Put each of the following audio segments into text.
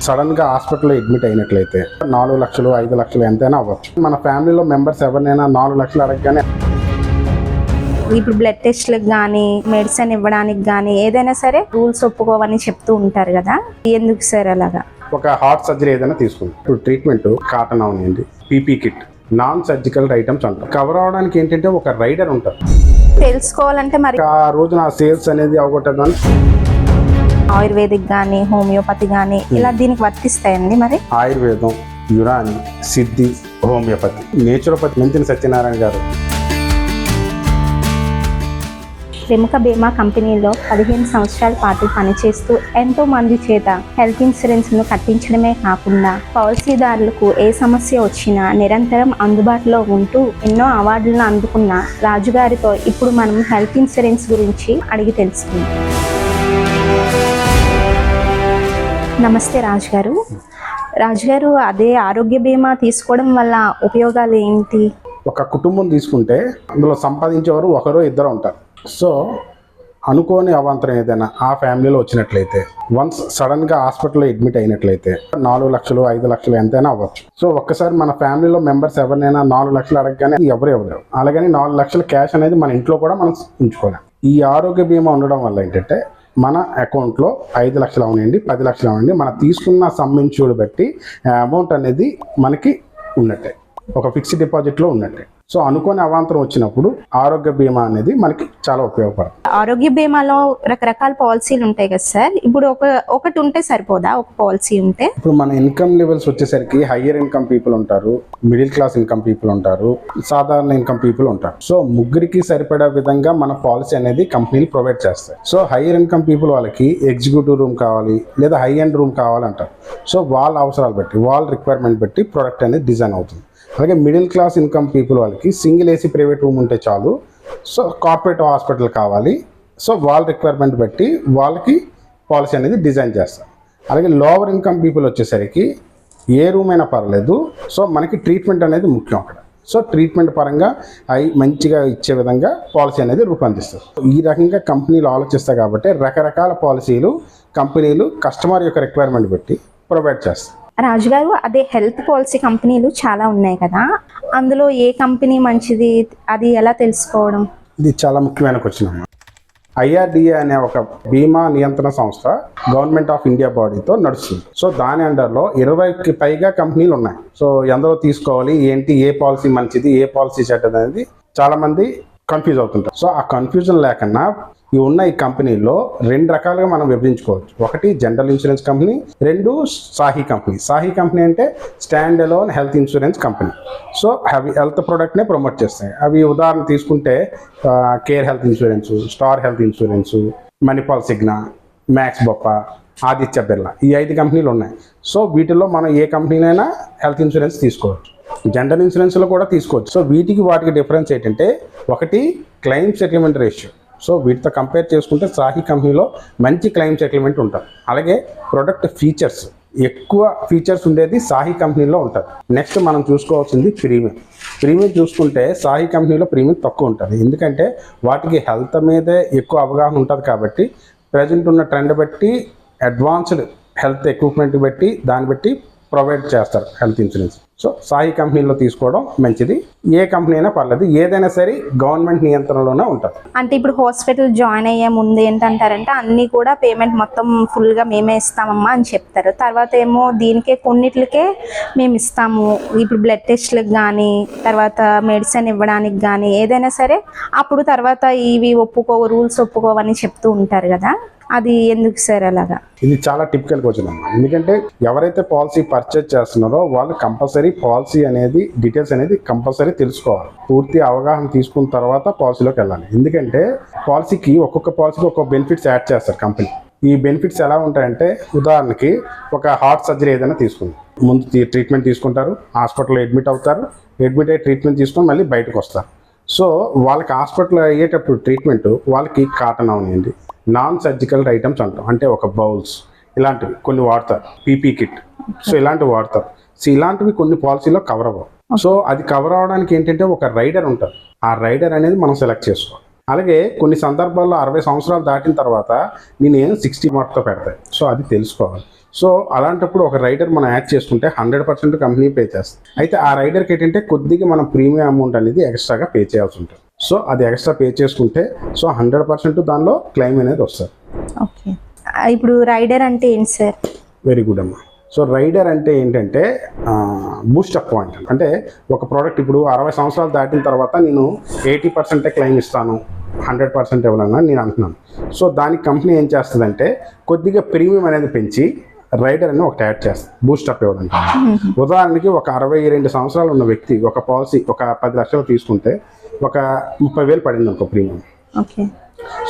Sudden గా హాస్పిటల్లో admit అయినట్లయితే 4 లక్షలు 5 లక్షలు ఎంతైనా అవ్వచ్చు. మన ఫ్యామిలీలో మెంబర్స్ ఎవరినైనా 4 లక్షలు అడగగానే ఇప్పుడు బ్లడ్ టెస్ట్లకు కానీ మెడిసిన్ ఇవ్వడానికి కానీ ఏదైనా సరే రూల్స్ ఒప్పుకోవని చెప్తూ ఉంటారు కదా, ఎందుకు సార్ అలాగా? ఒక హార్ట్ సర్జరీ ఏదైనా తీసుకుంటాం, ఇప్పుడు ట్రీట్మెంట్ కాటన్ అవనివ్వండి, PP kit, non surgical items అంటాం. కవర్ అవడానికి ఏంటంటే ఒక రైడర్ ఉంటారు. తెలుసుకోవాలంటే మరి ఆ రోజు నా సేల్స్ అనేది అవగొట్టదని ఆయుర్వేదిక్ కానీ హోమియోపతి కానీ ఇలా దీనికి వర్తిస్తాయండి. మరి ఆయుర్వేదం, యునాని, సిద్ధి, హోమియోపతి, నేచురోపతి మెంతిన సత్యనారాయణ గారు ప్రముఖ బీమా కంపెనీలో 15 సంవత్సరాల పాటు పనిచేస్తూ ఎంతో మంది చేత హెల్త్ ఇన్సూరెన్స్ను కట్టించడమే కాకుండా పాలసీదారులకు ఏ సమస్య వచ్చినా నిరంతరం అందుబాటులో ఉంటూ ఎన్నో అవార్డులను అందుకున్న రాజుగారితో ఇప్పుడు మనం హెల్త్ ఇన్సూరెన్స్ గురించి అడిగి తెలుసుకుందాం. నమస్తే రాజుగారు. రాజుగారు, అదే ఆరోగ్య బీమా తీసుకోవడం వల్ల ఉపయోగాలు ఏంటి? ఒక కుటుంబం తీసుకుంటే అందులో సంపాదించేవారు ఒకరు ఇద్దరు ఉంటారు. సో అనుకోని అవాంతరం ఏదైనా ఆ ఫ్యామిలీలో వచ్చినట్లయితే, వన్స్ సడన్గా హాస్పిటల్లో అడ్మిట్ అయినట్లయితే 4 లక్షలు 5 లక్షలు ఎంతైనా అవ్వచ్చు. సో ఒక్కసారి మన ఫ్యామిలీలో మెంబర్స్ ఎవరినైనా 4 లక్షలు అడగగానే ఎవరు ఇవ్వలేరు. అలాగని 4 లక్షల క్యాష్ అనేది మన ఇంట్లో కూడా మనం ఉంచుకోలేం. ఈ ఆరోగ్య బీమా ఉండడం వల్ల ఏంటంటే మన అకౌంట్లో 5 లక్షలు అవనండి, 10 లక్షలు అవనండి, మనం తీసుకున్న సమ్ ఇన్సూర్డ్ బట్టి అమౌంట్ అనేది మనకి ఉన్నట్టే, ఒక ఫిక్స్డ్ డిపాజిట్లో ఉన్నట్టే. సో అనుకోని అవాంతరం వచ్చినప్పుడు ఆరోగ్య బీమా అనేది మనకి చాలా ఉపయోగపడుతుంది. ఆరోగ్య బీమాలో రకరకాల పాలసీలు ఉంటాయి కదా సార్, ఇప్పుడు ఒకటి ఉంటే సరిపోదా? ఒక పాలసీ ఉంటే ఇప్పుడు మన ఇన్కమ్ లెవెల్స్ వచ్చేసరికి హయ్యర్ ఇన్కమ్ పీపుల్ ఉంటారు, మిడిల్ క్లాస్ ఇన్కమ్ పీపుల్ ఉంటారు, సాధారణ ఇన్కమ్ పీపుల్ ఉంటారు. సో ముగ్గురికి సరిపడా విధంగా మన పాలసీ అనేది కంపెనీలు ప్రొవైడ్ చేస్తాయి. సో హయ్యర్ ఇన్కమ్ పీపుల్ వాళ్ళకి ఎగ్జిక్యూటివ్ రూమ్ కావాలి లేదా హై ఎండ్ రూమ్ కావాలంటారు. సో వాళ్ళ అవసరాలు బట్టి, వాళ్ళ రిక్వైర్మెంట్ బట్టి ప్రోడక్ట్ అనేది డిజైన్ అవుతుంది. అలాగే మిడిల్ క్లాస్ ఇన్కమ్ పీపుల్ వాళ్ళకి సింగిల్ ఏసీ ప్రైవేట్ రూమ్ ఉంటే చాలు. సో కార్పొరేట్ హాస్పిటల్ కావాలి. సో వాళ్ళ రిక్వైర్మెంట్ బట్టి వాళ్ళకి పాలసీ అనేది డిజైన్ చేస్తారు. అలాగే లోవర్ ఇన్కమ్ పీపుల్ వచ్చేసరికి ఏ రూమ్ అయినా పర్లేదు. సో మనకి ట్రీట్మెంట్ అనేది ముఖ్యం అక్కడ. సో ట్రీట్మెంట్ పరంగా అవి మంచిగా ఇచ్చే విధంగా పాలసీ అనేది రూపొందిస్తారు. ఈ రకంగా కంపెనీలు ఆలోచిస్తాయి కాబట్టి రకరకాల పాలసీలు కంపెనీలు కస్టమర్ యొక్క రిక్వైర్మెంట్ బట్టి ప్రొవైడ్ చేస్తారు. రాజుగారు, అదే హెల్త్ పాలసీ కంపెనీలు చాలా ఉన్నాయి కదా, అందులో ఏ కంపెనీ మంచిది, అది ఎలా తెలుసుకోవడం? ఇది చాలా ముఖ్యమైన క్వశ్చన్ అమ్మా. IRDA అనే ఒక బీమా నియంత్రణ సంస్థ గవర్నమెంట్ ఆఫ్ ఇండియా బాడీతో నడుస్తుంది. సో దాని అండర్లో 20కి పైగా కంపెనీలు ఉన్నాయి. సో ఎందులో తీసుకోవాలి ఏంటి, ఏ పాలసీ మంచిది, ఏ పాలసీ చెడ్డది అనేది చాలా మంది కన్ఫ్యూజ్ అవుతుంటారు. సో ఆ కన్ఫ్యూజన్ లేకుండా ఈ ఉన్న ఈ కంపెనీలో 2 రకాలుగా మనం విభజించుకోవచ్చు. ఒకటి general insurance company, 2 SAHI company. SAHI company అంటే stand alone health insurance company. So అవి హెల్త్ ప్రోడక్ట్నే ప్రమోట్ చేస్తాయి. అవి ఉదాహరణ తీసుకుంటే Care Health Insurance, Star Health Insurance, Manipal Cigna, Max Bupa, Aditya Birla, ఈ 5 కంపెనీలు ఉన్నాయి. సో వీటిలో మనం ఏ కంపెనీనైనా హెల్త్ ఇన్సూరెన్స్ తీసుకోవచ్చు. జనరల్ ఇన్సూరెన్స్లో కూడా తీసుకోవచ్చు. సో వీటికి వాటికి డిఫరెన్స్ ఏంటంటే, ఒకటి క్లెయిమ్ సెటిల్మెంట్ రేషియో. సో వీటితో కంపేర్ చేసుకుంటే సాహి కంపెనీలో మంచి క్లెయిమ్ సెటిల్మెంట్ ఉంటుంది. అలాగే ప్రొడక్ట్ ఫీచర్స్, ఎక్కువ ఫీచర్స్ ఉండేది సాహి కంపెనీలో ఉంటుంది. నెక్స్ట్ మనం చూసుకోవాల్సింది ప్రీమియం చూసుకుంటే సాహి కంపెనీలో ప్రీమియం తక్కువ ఉంటుంది. ఎందుకంటే వాటికి హెల్త్ మీదే ఎక్కువ అవగాహన ఉంటుంది కాబట్టి ప్రజెంట్ ఉన్న ట్రెండ్ బట్టి అడ్వాన్స్డ్ హెల్త్ ఎక్విప్మెంట్ బట్టి దాన్ని బట్టి ప్రొవైడ్ చేస్తారు హెల్త్ ఇన్సూరెన్స్. సో సాహి కంపెనీలో తీసుకోవడం మంచిది. ఏ కంపెనీ అయినా పర్లేదు, ఏదైనా సరే గవర్నమెంట్ నియంత్రణలోనే ఉంటుంది. అంటే ఇప్పుడు హాస్పిటల్ జాయిన్ అయ్యే ముందు ఏంటంటారంటే అన్నీ కూడా పేమెంట్ మొత్తం ఫుల్గా మేమే ఇస్తామమ్మా అని చెప్తారు. తర్వాత ఏమో దీనికే కొన్నిట్లకే మేము ఇస్తాము, ఇప్పుడు బ్లడ్ టెస్ట్లకు కానీ తర్వాత మెడిసిన్ ఇవ్వడానికి కానీ ఏదైనా సరే అప్పుడు తర్వాత ఇవి రూల్స్ ఒప్పుకోవని చెప్తూ ఉంటారు కదా, అది ఎందుకు సార్ అలాగా? ఇది చాలా టిపికల్ క్వశ్చన్ అమ్మా. ఎందుకంటే ఎవరైతే పాలసీ పర్చేజ్ చేస్తున్నారో వాళ్ళు కంపల్సరీ పాలసీ అనేది డీటెయిల్స్ అనేది కంపల్సరీ తెలుసుకోవాలి. పూర్తి అవగాహన తీసుకున్న తర్వాత పాలసీలోకి వెళ్ళాలి. ఎందుకంటే పాలసీకి ఒక్కొక్క పాలసీకి ఒక్కొక్క బెనిఫిట్స్ యాడ్ చేస్తారు కంపెనీ. ఈ బెనిఫిట్స్ ఎలా ఉంటాయంటే, ఉదాహరణకి ఒక హార్ట్ సర్జరీ ఏదైనా తీసుకుంది, ముందు ట్రీట్మెంట్ తీసుకుంటారు, హాస్పిటల్లో అడ్మిట్ అవుతారు, అడ్మిట్ అయ్యి ట్రీట్మెంట్ తీసుకొని మళ్ళీ బయటకు వస్తారు. సో వాళ్ళకి హాస్పిటల్లో అయ్యేటప్పుడు ట్రీట్మెంట్ వాళ్ళకి కాటన్ అవనివ్వండి, నాన్ సర్జికల్ ఐటమ్స్ అంటాం, అంటే ఒక బౌల్స్ ఇలాంటివి కొన్ని వాడతారు, పీపీ కిట్, సో ఇలాంటివి వాడతారు. సో ఇలాంటివి కొన్ని పాలసీలో కవర్ అవ్వవు. సో అది కవర్ అవ్వడానికి ఏంటంటే ఒక రైడర్ ఉంటారు. ఆ రైడర్ అనేది మనం సెలెక్ట్ చేసుకోవాలి. అలాగే కొన్ని సందర్భాల్లో 60 సంవత్సరాలు దాటిన తర్వాత నేను 60 మార్క్తో పెడతాయి. సో అది తెలుసుకోవాలి. సో అలాంటప్పుడు ఒక రైడర్ మనం యాడ్ చేసుకుంటే 100% కంపెనీ పే చేస్తుంది. అయితే ఆ రైడర్కి ఏంటంటే కొద్దిగా మనం ప్రీమియం అమౌంట్ అనేది ఎక్స్ట్రాగా పే చేయాల్సి ఉంటుంది. సో అది ఎక్స్ట్రా పే చేసుకుంటే సో 100% దానిలో క్లెయిమ్ అనేది వస్తుంది. ఓకే, ఇప్పుడు రైడర్ అంటే ఏంటి సార్? వెరీ గుడ్ అమ్మా. సో రైడర్ అంటే ఏంటంటే బూస్టప్ పాయింట్. అంటే ఒక ప్రోడక్ట్ ఇప్పుడు 60 సంవత్సరాలు దాటిన తర్వాత నేను 80% క్లెయిమ్ ఇస్తాను, 100% ఇవ్వాలన్నా నేను అంటున్నాను. సో దానికి కంపెనీ ఏం చేస్తుందంటే కొద్దిగా ప్రీమియం అనేది పెంచి రైడర్ అని ఒకటి యాడ్ చేస్తుంది బూస్టప్ ఇవ్వడానికి. ఉదాహరణకి ఒక 62 సంవత్సరాలు ఉన్న వ్యక్తి ఒక పాలసీ ఒక 10 లక్షలు తీసుకుంటే ఒక 30,000 పడింది అనుకో ప్రీమియం. ఓకే,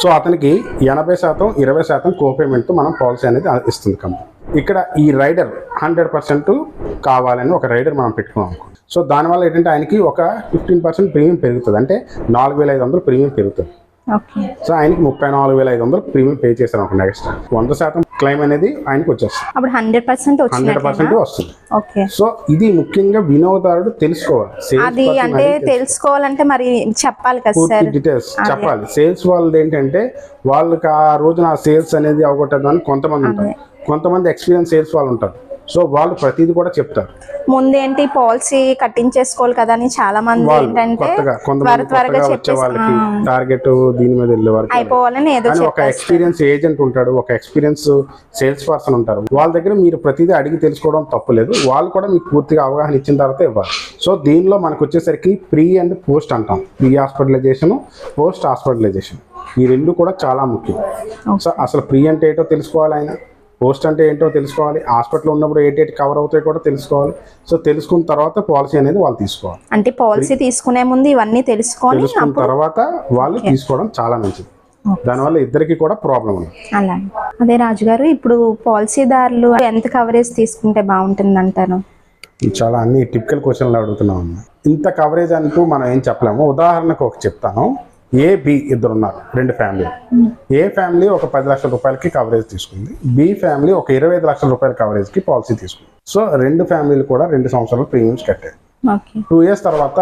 సో అతనికి 80% 20% కోపేమెంట్తో మనం పాలసీ అనేది ఇస్తుంది కంపెనీ. ఇక్కడ ఈ రైడర్ 100% కావాలని ఒక రైడర్ మనం పెట్టుకున్నాం అనుకోండి. సో దానివల్ల ఏంటంటే ఆయనకి ఒక 15% ప్రీమియం పెరుగుతుంది. అంటే 4,500 ప్రీమియం పెరుగుతుంది. ఓకే, సో ఆయనకి 34,500 ప్రీమియం పే చేశారు అనుకోండి. ఎక్స్ట్రా 100% క్లెయిమ్ అనేది ఆయనకి వచ్చేస్తుంది. అప్పుడు 100% వస్తుంది. ఓకే, సో ఇది ముఖ్యంగా వినియోగదారుడు తెలుసుకోవాలి. అది అంటే తెలుసుకోవాలంటే మరి చెప్పాలి కదా సార్, డీటెయిల్స్ చెప్పాలి. సేల్స్ వాళ్ళది ఏంటంటే వాళ్ళకి ఆ రోజున సేల్స్ అనేది అవగొట్టదని కొంతమంది ఉంటారు, కొంతమంది ఎక్స్పీరియన్స్ సేల్స్ వాళ్ళు ఉంటారు. సో వాళ్ళు ప్రతిదీ కూడా చెప్తారు. ముందేంటి పాలసీ కట్టించేసుకోవాలి కదా అని చాలా మంది ఏంటంటే త్వరగా వచ్చే వాళ్ళకి టార్గెట్ దీని మీద వెళ్ళే వాళ్ళకి అయిపోవాలని ఏదో ఒక ఎక్స్పీరియన్స్ ఏజెంట్ ఉంటాడు, ఒక ఎక్స్పీరియన్స్ సేల్స్ పర్సన్ ఉంటారు. వాళ్ళ దగ్గర మీరు ప్రతిదీ అడిగి తెలుసుకోవడం తప్పులేదు. వాళ్ళు కూడా మీకు పూర్తిగా అవగాహన ఇచ్చిన తర్వాత ఇవ్వాలి. సో దీనిలో మనకు వచ్చేసరికి ప్రీ అండ్ పోస్ట్ అంటాం. ప్రీ హాస్పిటలైజేషన్, పోస్ట్ హాస్పిటలైజేషన్ ఈ రెండు కూడా చాలా ముఖ్యం. సో అసలు ప్రీ అంటే ఏంటో తెలుసుకోవాలి, ఆయన పోస్ట్ అంటే ఏంటో తెలుసుకోవాలి, హాస్పిటల్లో ఉన్నప్పుడు ఏంటి కవర్ అవుతాయి కూడా తెలుసుకోవాలి. సో తెలుసుకున్న తర్వాత పాలసీ అనేది వాళ్ళు తీసుకోవాలి. అంటే పాలసీ తీసుకునే ముందు ఇవన్నీ తెలుసుకున్న తర్వాత వాళ్ళు తీసుకోవడం చాలా మంచిది. దానివల్ల ఇద్దరికి కూడా ప్రాబ్లం ఉంది. అలా అదే రాజుగారు, ఇప్పుడు పాలసీదారులు ఎంత కవరేజ్ తీసుకుంటే బాగుంటుంది అంటారు? చాలా అన్ని టిపికల్ క్వశ్చన్లు అడుగుతున్నాం. ఇంత కవరేజ్ అంటూ మనం ఏం చెప్పలేము. ఉదాహరణకు ఒక చెప్తాను. ఏ బి ఇద్దరు ఉన్నారు, రెండు ఫ్యామిలీ. ఏ ఫ్యామిలీ ఒక 10 లక్షల రూపాయలకి కవరేజ్ తీసుకుంది, బి ఫ్యామిలీ ఒక 25 లక్షల రూపాయల కవరేజ్కి పాలసీ తీసుకుంది. సో రెండు ఫ్యామిలీలు కూడా 2 సంవత్సరాలు ప్రీమియమ్స్ కట్టాయి. 2 ఇయర్స్ తర్వాత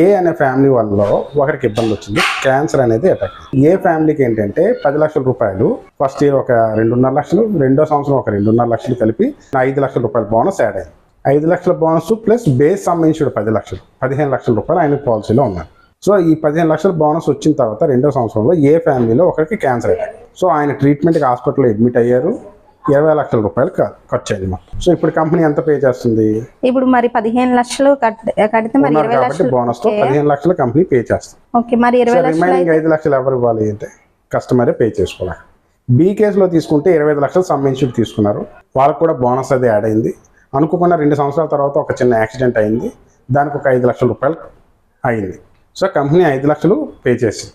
ఏ అనే ఫ్యామిలీ వాళ్ళలో ఒకరికి ఇబ్బంది వచ్చింది, క్యాన్సర్ అనేది అటాక్. ఏ ఫ్యామిలీకి ఏంటంటే 10 లక్షల రూపాయలు ఫస్ట్ ఇయర్ ఒక 2.5 లక్షలు, రెండో సంవత్సరం ఒక 2.5 లక్షలు కలిపి 5 లక్షల రూపాయల బోనస్ యాడ్ అయింది. 5 లక్షల bonus plus base some insured 10 లక్షలు, 15 లక్షల రూపాయలు ఆయన పాలసీలో ఉన్నారు. సో ఈ 15 లక్షల బోనస్ వచ్చిన తర్వాత రెండో సంవత్సరంలో ఏ ఫ్యామిలీలో ఒకరికి క్యాన్సర్ అయ్యారు. సో ఆయన ట్రీట్మెంట్కి హాస్పిటల్లో అడ్మిట్ అయ్యారు. 20 లక్షల రూపాయలు ఖర్చు అయింది మొత్తం. సో ఇప్పుడు కంపెనీ ఎంత పే చేస్తుంది? ఇప్పుడు మరి 15 లక్షలు కడితే మరి 20 లక్షలు బోనస్ తో 15 లక్షలు కంపెనీ పే చేస్తుంది. ఓకే, మరి 20 లక్షలు రిమైనింగ్ 5 లక్షలు ఎవరు ఇవ్వాలి అంటే కస్టమరే పే చేసుకోవాలి. బి కేసులో తీసుకుంటే 25 లక్షలు సమ్ ఇన్సూర్ తీసుకున్నారు, వాళ్ళకు కూడా బోనస్ అది యాడ్ అయింది. అనుకోకుండా 2 సంవత్సరాల తర్వాత ఒక చిన్న యాక్సిడెంట్ అయింది, దానికి ఒక 5 లక్షల రూపాయలు అయింది. సో కంపెనీ 5 లక్షలు పే చేసింది.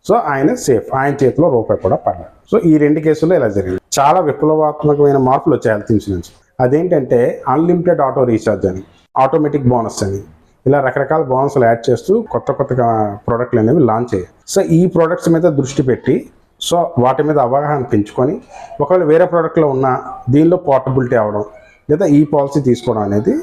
సో ఆయన సేఫ్, ఆయన చేతిలో రూపాయి కూడా పడలేదు. సో ఈ 2 కేసుల్లో ఇలా జరిగింది. చాలా విప్లవాత్మకమైన మార్పులు వచ్చాయి హెల్త్ ఇన్సూరెన్స్. అదేంటంటే అన్లిమిటెడ్ ఆటో రీఛార్జ్ అని, ఆటోమేటిక్ బోనస్ అని, ఇలా రకరకాల బోనస్లు యాడ్ చేస్తూ కొత్త ప్రోడక్ట్లు అనేవి లాంచ్ అయ్యాయి. సో ఈ ప్రోడక్ట్స్ మీద దృష్టి పెట్టి సో వాటి మీద అవగాహన పెంచుకొని ఒకవేళ వేరే ప్రోడక్ట్లో ఉన్న దీనిలో పోర్టబిలిటీ అవ్వడం లేదా ఈ పాలసీ తీసుకోవడం అనేది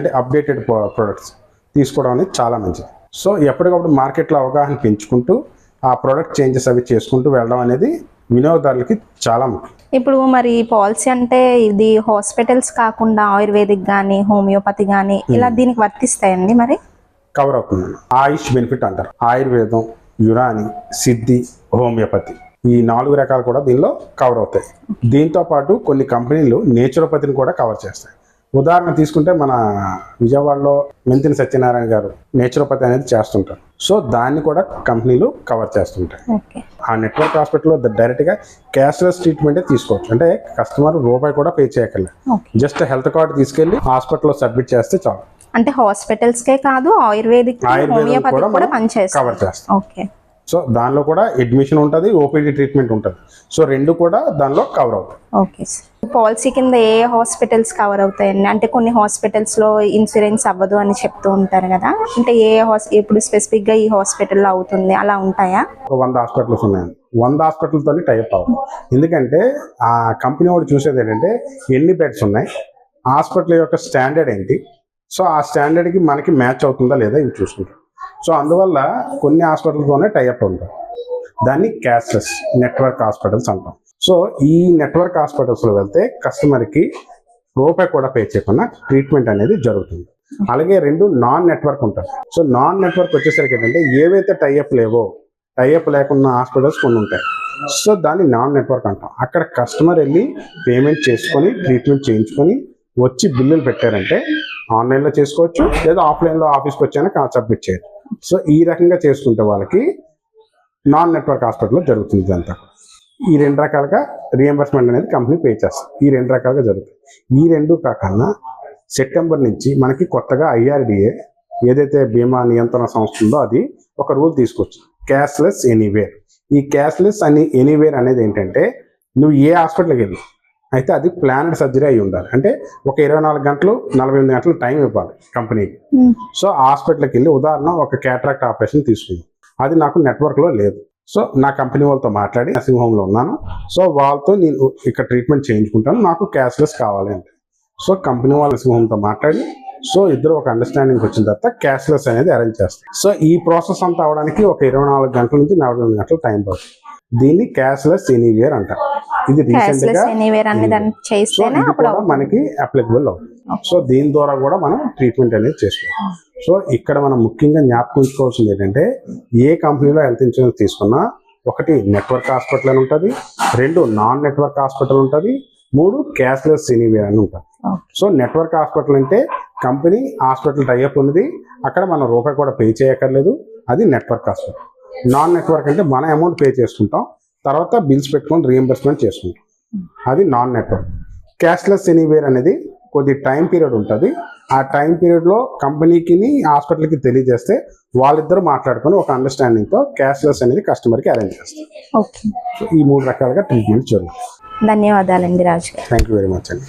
అంటే అప్డేటెడ్ ప్రోడక్ట్స్ తీసుకోవడం అనేది చాలా మంచిది. సో ఎప్పటికప్పుడు మార్కెట్లో అవగాహన పెంచుకుంటూ ఆ ప్రోడక్ట్ చేంజెస్ అవి చేసుకుంటూ వెళ్ళడం అనేది వినియోగదారులకి చాలా ముఖ్యం. ఇప్పుడు మరి పాలసీ అంటే ఇది హాస్పిటల్స్ కాకుండా ఆయుర్వేదిక్ కానీ హోమియోపతి కానీ ఇలా దీనికి వర్తిస్తాయండి? మరి కవర్ అవుతుంది. ఆయుష్ బెనిఫిట్ అంటారు. ఆయుర్వేదం, యునాని, సిద్ధి, హోమియోపతి ఈ 4 రకాలు కూడా దీనిలో కవర్ అవుతాయి. దీంతో పాటు కొన్ని కంపెనీలు నేచురోపతిని కూడా కవర్ చేస్తాయి. ఉదాహరణ తీసుకుంటే మన విజయవాడలో మెంతిని సత్యనారాయణ గారు నేచురోపతి అనేది చేస్తుంటారు. సో దాన్ని కూడా కంపెనీలు కవర్ చేస్తుంటాయి. ఆ నెట్వర్క్ హాస్పిటల్లో డైరెక్ట్గా క్యాష్లెస్ ట్రీట్మెంటే తీసుకోవచ్చు. అంటే కస్టమర్ రూపాయి కూడా పే చేయక్కర్లేదు, జస్ట్ హెల్త్ కార్డు తీసుకెళ్లి హాస్పిటల్లో సబ్మిట్ చేస్తే చాలు. అంటే హాస్పిటల్స్కే కాదు ఆయుర్వేదిక్ హోమియోపతి కూడా కవర్ చేస్తాం. ఓకే. సో దానిలో కూడా అడ్మిషన్ ఉంటుంది, ఓపీడీ ట్రీట్మెంట్ ఉంటుంది. సో 2 కూడా దానిలో కవర్ అవుతాయి. Okay sir. పాలసీ కింద ఏ హాస్పిటల్స్ కవర్ అవుతాయండి? అంటే కొన్ని హాస్పిటల్స్లో ఇన్సూరెన్స్ అవ్వదు అని చెప్తూ ఉంటారు కదా, అంటే ఇప్పుడు స్పెసిఫిక్గా ఈ హాస్పిటల్లో అవుతుంది అలా ఉంటాయా? 100 హాస్పిటల్స్ ఉన్నాయండి. 100 హాస్పిటల్తో టైప్ అవ్వదు. ఎందుకంటే ఆ కంపెనీ వాడు చూసేది ఏంటంటే ఎన్ని బెడ్స్ ఉన్నాయి, హాస్పిటల్ యొక్క స్టాండర్డ్ ఏంటి, సో ఆ స్టాండర్డ్కి మనకి మ్యాచ్ అవుతుందా లేదా ఇవి చూసుకుంటాం. సో అందువల్ల కొన్ని హాస్పిటల్తోనే టైఅప్ ఉంటాయి. దాన్ని క్యాష్లెస్ నెట్వర్క్ హాస్పిటల్స్ అంటాం. సో ఈ నెట్వర్క్ హాస్పిటల్స్లో వెళ్తే కస్టమర్కి రూపాయి కూడా పే చేయకుండా ట్రీట్మెంట్ అనేది జరుగుతుంది. అలాగే 2 నాన్ నెట్వర్క్ ఉంటాయి. సో నాన్ నెట్వర్క్ వచ్చేసరికి ఏంటంటే ఏవైతే టైఅప్ లేవో, టైఅప్ లేకున్న హాస్పిటల్స్ కొన్ని ఉంటాయి. సో దాన్ని నాన్ నెట్వర్క్ అంటాం. అక్కడ కస్టమర్ వెళ్ళి పేమెంట్ చేసుకొని ట్రీట్మెంట్ చేయించుకొని వచ్చి బిల్లులు పెట్టారంటే ఆన్లైన్లో చేసుకోవచ్చు, లేదా ఆఫ్లైన్లో ఆఫీస్కి వచ్చాక సబ్మిట్ చేయొచ్చు. సో ఈ రకంగా చేసుకుంటే వాళ్ళకి నాన్ నెట్వర్క్ హాస్పిటల్లో జరుగుతుంది ఇదంతా. ఈ 2 రకాలుగా రియంబర్స్మెంట్ అనేది కంపెనీ పే చేస్తుంది. ఈ 2 రకాలుగా జరుగుతుంది. ఈ 2 కాకుండా సెప్టెంబర్ నుంచి మనకి కొత్తగా IRDA ఏదైతే బీమా నియంత్రణ సంస్థ ఉందో అది ఒక రూల్ తీసుకొచ్చింది, క్యాష్లెస్ ఎనీవేర్. ఈ క్యాష్లెస్ ఎనీవేర్ అనేది ఏంటంటే నువ్వు ఏ హాస్పిటల్కి వెళ్ళి అయితే అది ప్లానెడ్ సర్జరీ అయి ఉండాలి. అంటే ఒక 24 గంటలు 48 గంటలు టైం ఇవ్వాలి కంపెనీకి. సో హాస్పిటల్కి వెళ్ళి ఉదాహరణ ఒక క్యాటరాక్ట్ ఆపరేషన్ తీసుకున్నాను, అది నాకు నెట్వర్క్లో లేదు. సో నా కంపెనీ వాళ్ళతో మాట్లాడి నర్సింగ్ హోమ్లో ఉన్నాను, సో వాళ్ళతో నేను ఇక్కడ ట్రీట్మెంట్ చేయించుకుంటాను, నాకు క్యాష్లెస్ కావాలి అంటే సో కంపెనీ వాళ్ళ నర్సింగ్ హోమ్తో మాట్లాడి సో ఇద్దరు ఒక అండర్స్టాండింగ్ వచ్చిన తర్వాత క్యాష్లెస్ అనేది అరేంజ్ చేస్తారు. సో ఈ ప్రాసెస్ అంతా అవడానికి ఒక 24 గంటల నుంచి 48 గంటలు టైం పడుతుంది. దీన్ని క్యాష్లెస్ ఎనీవేర్ అంటారు. ఇది రీసెంట్ గా మనకి అప్లికబుల్ అవుతుంది. సో దీని ద్వారా కూడా మనం ట్రీట్మెంట్ అనేది చేసుకోవాలి. సో ఇక్కడ మనం ముఖ్యంగా జ్ఞాపకించుకోవాల్సింది ఏంటంటే ఏ కంపెనీలో హెల్త్ ఇన్సూరెన్స్ తీసుకున్నా 1 నెట్వర్క్ హాస్పిటల్ అని ఉంటుంది, 2 నాన్ నెట్వర్క్ హాస్పిటల్ ఉంటుంది, 3 క్యాష్లెస్ ఎనీవేర్ అని ఉంటుంది. సో నెట్వర్క్ హాస్పిటల్ అంటే కంపెనీ హాస్పిటల్ టైఅప్ ఉన్నది, అక్కడ మనం రూపాయి కూడా పే చేయక్కర్లేదు, అది నెట్వర్క్ హాస్పిటల్. నాన్ నెట్వర్క్ అంటే మన అమౌంట్ పే చేసుకుంటాం, తర్వాత బిల్స్ పెట్టుకొని రీఎంబర్స్మెంట్ చేసుకుంటాం, అది నాన్ నెట్వర్క్. క్యాష్లెస్ ఎనీవేర్ అనేది కొద్ది టైం పీరియడ్ ఉంటుంది. ఆ టైం పీరియడ్లో కంపెనీకి హాస్పిటల్కి తెలియజేస్తే వాళ్ళిద్దరూ మాట్లాడుకొని ఒక అండర్స్టాండింగ్తో క్యాష్లెస్ అనేది కస్టమర్కి అరేంజ్ చేస్తారు. ఓకే. సో ఈ 3 రకాలుగా ట్రీట్మెంట్ జరుగుతుంది. ధన్యవాదాలండి రాజు గారు. థ్యాంక్ యూ వెరీ మచ్ అండి.